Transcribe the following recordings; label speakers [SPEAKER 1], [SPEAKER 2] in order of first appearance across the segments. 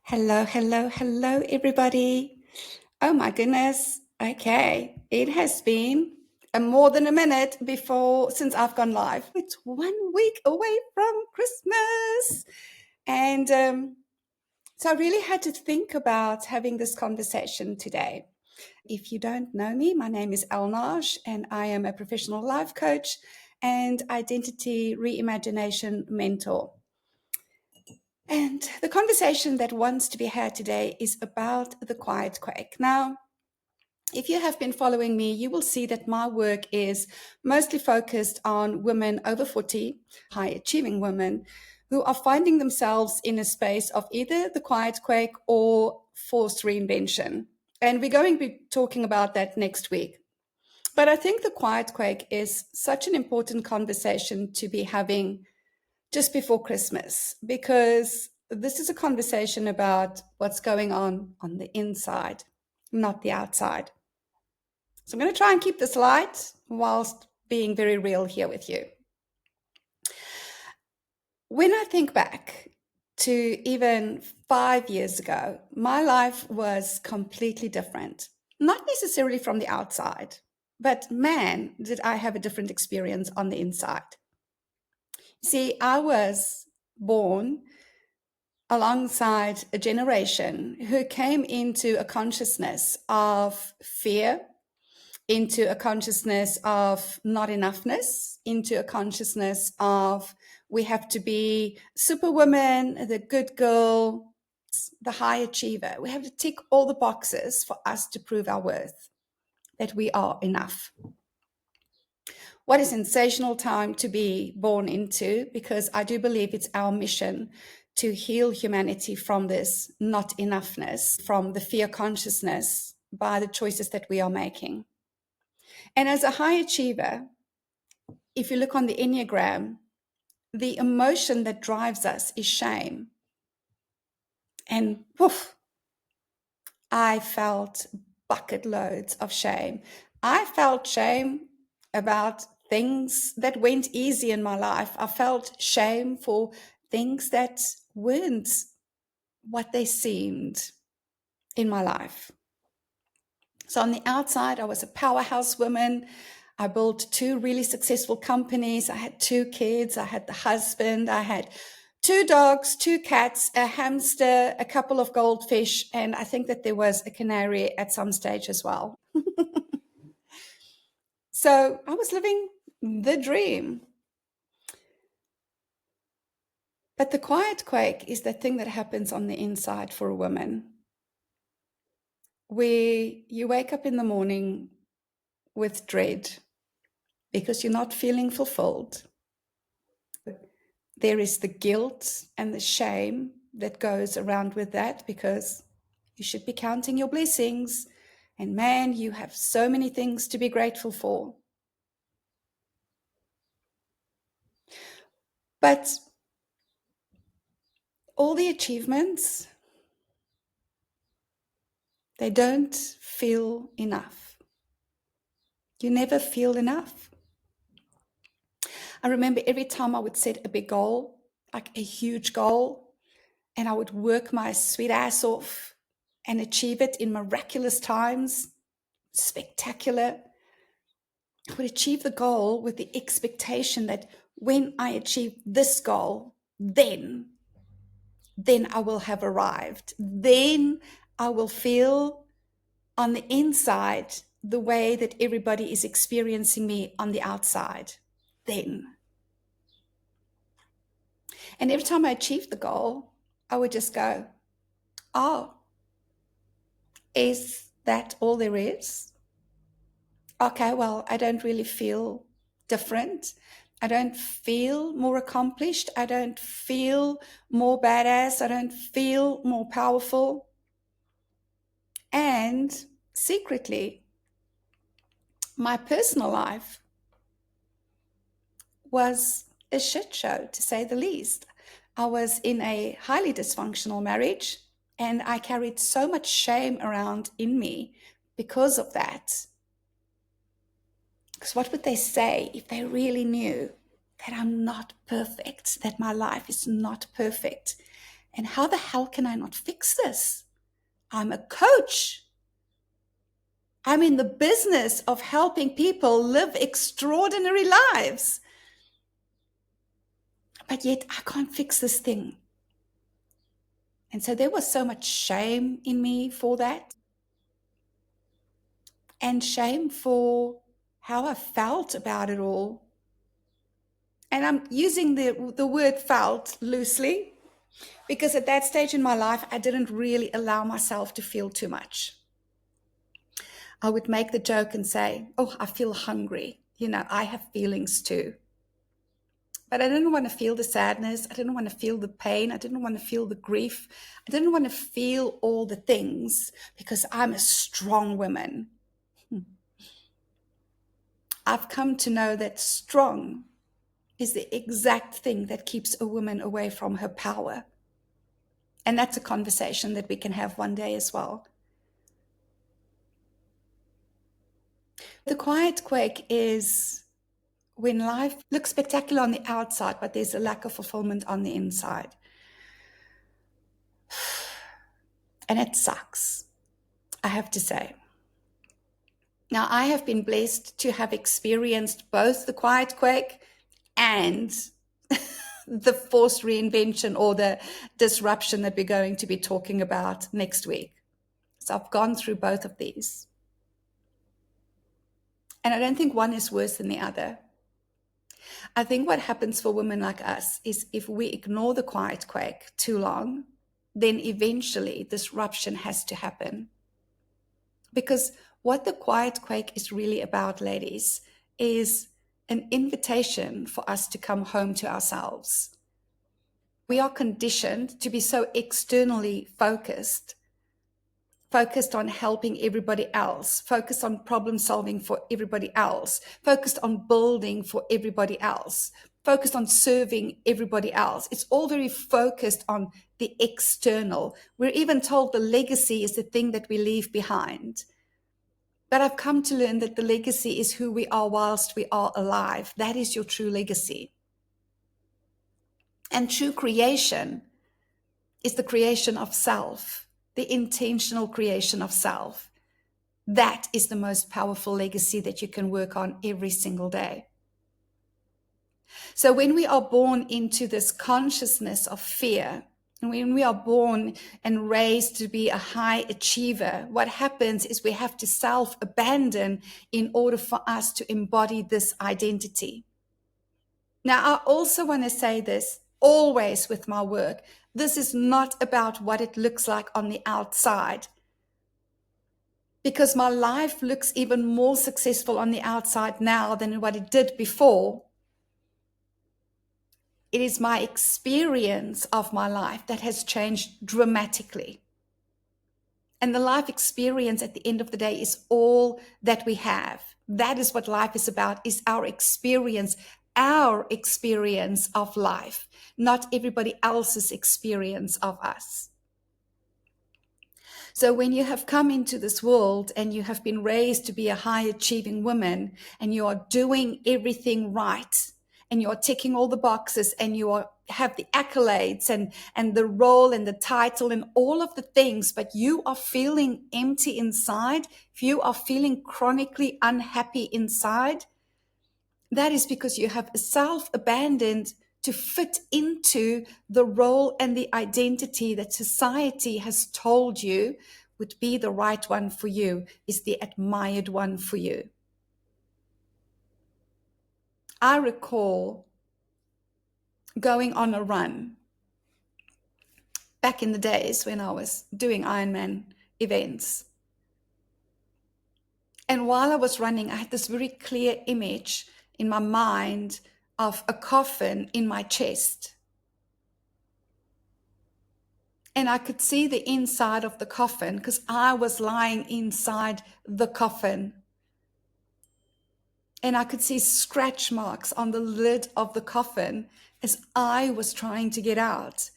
[SPEAKER 1] Hello, hello, hello, everybody. Oh my goodness. Okay. It has been more than a minute since I've gone live. It's 1 week away from Christmas. And so I really had to think about having this conversation today. If you don't know me, my name is Elnaj, and I am a professional life coach and identity reimagination mentor. And the conversation that wants to be had today is about the quiet quake. Now, if you have been following me, you will see that my work is mostly focused on women over 40, high achieving women who are finding themselves in a space of either the quiet quake or forced reinvention. And we're going to be talking about that next week. But I think the quiet quake is such an important conversation to be having just before Christmas, because this is a conversation about what's going on the inside, not the outside. So I'm going to try and keep this light whilst being very real here with you. When I think back to even 5 years ago, my life was completely different. Not necessarily from the outside, but man, did I have a different experience on the inside. See, I was born alongside a generation who came into a consciousness of fear, into a consciousness of not enoughness, into a consciousness of we have to be superwoman, the good girl, the high achiever. We have to tick all the boxes for us to prove our worth, that we are enough. What a sensational time to be born into, because I do believe it's our mission to heal humanity from this not enoughness, from the fear consciousness by the choices that we are making. And as a high achiever, if you look on the Enneagram, the emotion that drives us is shame. And woof, I felt bucket loads of shame. I felt shame about things that went easy in my life. I felt shame for things that weren't what they seemed in my life. So on the outside, I was a powerhouse woman. I built 2 really successful companies. I had 2 kids. I had the husband. I had 2 dogs, 2 cats, a hamster, a couple of goldfish, and I think that there was a canary at some stage as well. So I was living the dream. But the quiet quake is the thing that happens on the inside for a woman, where you wake up in the morning with dread because you're not feeling fulfilled. There is the guilt and the shame that goes around with that, because you should be counting your blessings. And man, you have so many things to be grateful for. But all the achievements, they don't feel enough. You never feel enough. I remember every time I would set a big goal, like a huge goal, and I would work my sweet ass off and achieve it in miraculous times, spectacular. I would achieve the goal with the expectation that when I achieve this goal, then I will have arrived. Then I will feel on the inside the way that everybody is experiencing me on the outside. Then. And every time I achieved the goal, I would just go, oh, is that all there is? Okay, well, I don't really feel different. I don't feel more accomplished. I don't feel more badass. I don't feel more powerful. And secretly, my personal life was a shit show, to say the least. I was in a highly dysfunctional marriage, and I carried so much shame around in me because of that. Because what would they say if they really knew that I'm not perfect, that my life is not perfect? And how the hell can I not fix this? I'm a coach. I'm in the business of helping people live extraordinary lives. But yet I can't fix this thing. And so there was so much shame in me for that, and shame for how I felt about it all. And I'm using the word felt loosely because at that stage in my life, I didn't really allow myself to feel too much. I would make the joke and say, oh, I feel hungry. I have feelings too. But I didn't want to feel the sadness. I didn't want to feel the pain. I didn't want to feel the grief. I didn't want to feel all the things because I'm a strong woman. I've come to know that strong is the exact thing that keeps a woman away from her power. And that's a conversation that we can have one day as well. The quiet quake is when life looks spectacular on the outside, but there's a lack of fulfillment on the inside. And it sucks, I have to say. Now, I have been blessed to have experienced both the quiet quake and the forced reinvention or the disruption that we're going to be talking about next week. So I've gone through both of these. And I don't think one is worse than the other. I think what happens for women like us is if we ignore the quiet quake too long, then eventually disruption has to happen. Because what the quiet quake is really about, ladies, is an invitation for us to come home to ourselves. We are conditioned to be so externally focused on helping everybody else, focused on problem solving for everybody else, focused on building for everybody else, focused on serving everybody else. It's all very focused on the external. We're even told the legacy is the thing that we leave behind. But I've come to learn that the legacy is who we are whilst we are alive. That is your true legacy. And true creation is the creation of self, the intentional creation of self. That is the most powerful legacy that you can work on every single day. So when we are born into this consciousness of fear, and when we are born and raised to be a high achiever, what happens is we have to self-abandon in order for us to embody this identity. Now, I also want to say this always with my work. This is not about what it looks like on the outside, because my life looks even more successful on the outside now than what it did before. It is my experience of my life that has changed dramatically. And the life experience at the end of the day is all that we have. That is what life is about, is our experience of life, not everybody else's experience of us. So when you have come into this world and you have been raised to be a high achieving woman and you are doing everything right, and you're ticking all the boxes and you have the accolades and the role and the title and all of the things, but you are feeling empty inside, if you are feeling chronically unhappy inside, that is because you have self-abandoned to fit into the role and the identity that society has told you would be the right one for you, is the admired one for you. I recall going on a run back in the days when I was doing Ironman events. And while I was running, I had this very clear image in my mind of a coffin in my chest. And I could see the inside of the coffin because I was lying inside the coffin. And I could see scratch marks on the lid of the coffin as I was trying to get out.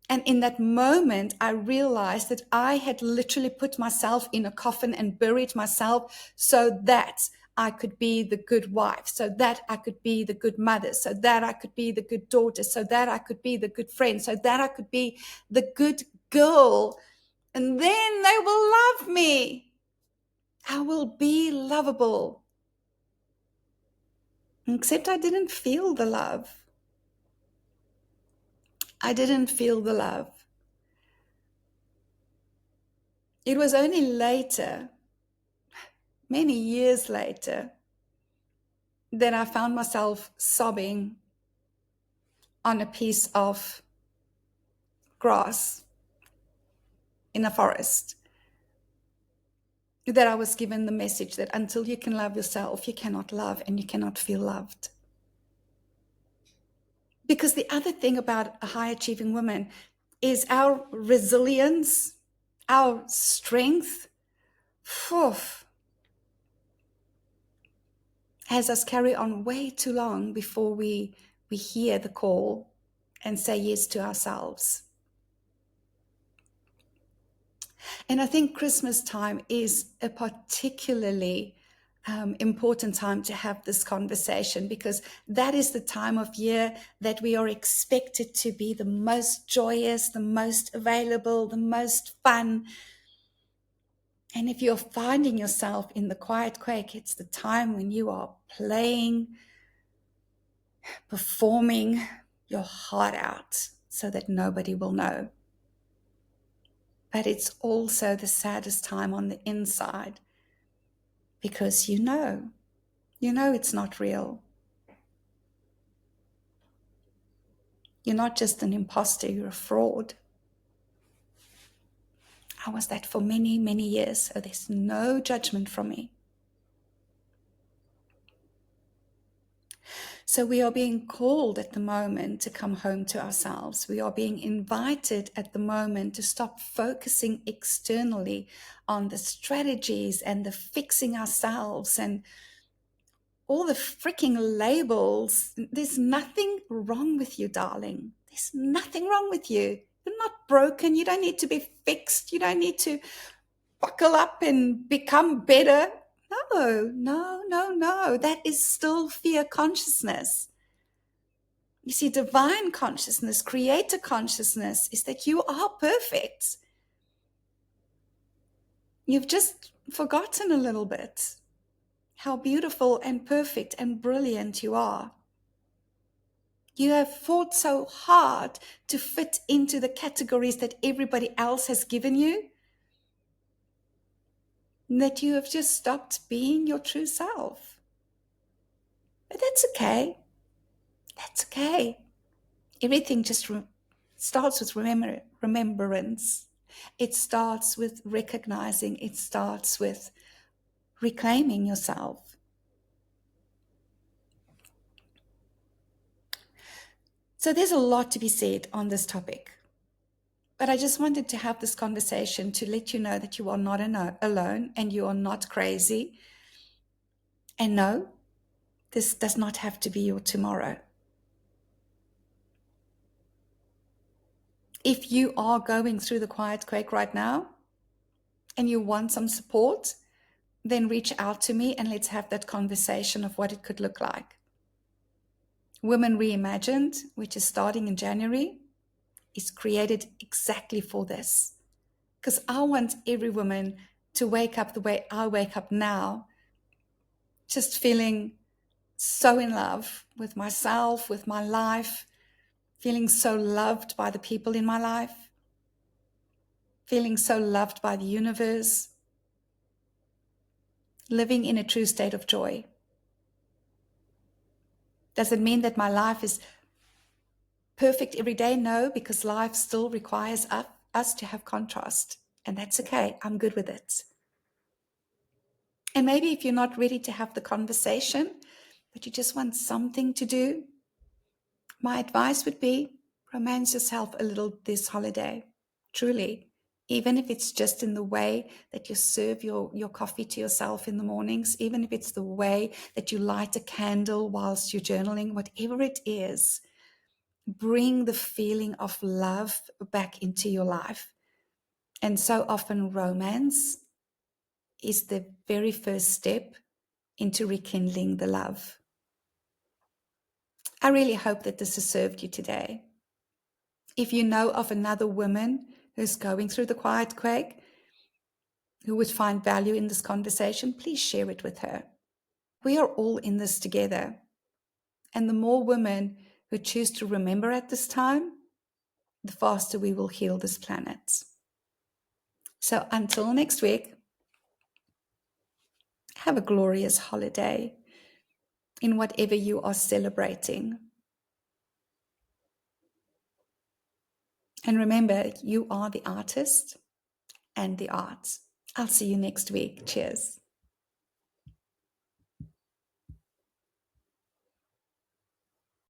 [SPEAKER 1] And in that moment, I realized that I had literally put myself in a coffin and buried myself so that I could be the good wife, so that I could be the good mother, so that I could be the good daughter, so that I could be the good friend, so that I could be the good girl. And then they will love me. I will be lovable. Except I didn't feel the love. I didn't feel the love. It was only later, many years later, that I found myself sobbing on a piece of grass in a forest, that I was given the message that until you can love yourself, you cannot love and you cannot feel loved. Because the other thing about a high achieving woman is our resilience, our strength, has us carry on way too long before we hear the call and say yes to ourselves. And I think Christmas time is a particularly important time to have this conversation, because that is the time of year that we are expected to be the most joyous, the most available, the most fun. And if you're finding yourself in the quiet quake, it's the time when you are playing, performing your heart out so that nobody will know. But it's also the saddest time on the inside, because you know it's not real. You're not just an imposter, you're a fraud. I was that for many, many years, so there's no judgment from me. So we are being called at the moment to come home to ourselves. We are being invited at the moment to stop focusing externally on the strategies and the fixing ourselves and all the freaking labels. There's nothing wrong with you, darling. There's nothing wrong with you. You're not broken. You don't need to be fixed. You don't need to buckle up and become better. No. That is still fear consciousness. You see, divine consciousness, creator consciousness, is that you are perfect. You've just forgotten a little bit how beautiful and perfect and brilliant you are. You have fought so hard to fit into the categories that everybody else has given you, that you have just stopped being your true self. But that's okay. That's okay. Everything just starts with remembrance. It starts with recognizing. It starts with reclaiming yourself. So there's a lot to be said on this topic. But I just wanted to have this conversation to let you know that you are not alone and you are not crazy. And no, this does not have to be your tomorrow. If you are going through the quiet quake right now and you want some support, then reach out to me and let's have that conversation of what it could look like. Women Reimagined, which is starting in January, is created exactly for this. Because I want every woman to wake up the way I wake up now, just feeling so in love with myself, with my life, feeling so loved by the people in my life, feeling so loved by the universe, living in a true state of joy. Does it mean that my life is perfect every day? No, because life still requires us to have contrast, and that's okay. I'm good with it. And maybe if you're not ready to have the conversation, but you just want something to do, my advice would be romance yourself a little this holiday, truly. Even if it's just in the way that you serve your coffee to yourself in the mornings, even if it's the way that you light a candle whilst you're journaling, whatever it is, bring the feeling of love back into your life. And so often romance is the very first step into rekindling the love. I really hope that this has served you today. If you know of another woman who's going through the quiet quake, who would find value in this conversation, please share it with her. We are all in this together. And the more women who choose to remember at this time, the faster we will heal this planet. So until next week, have a glorious holiday in whatever you are celebrating. And remember, you are the artist and the art. I'll see you next week. Cheers.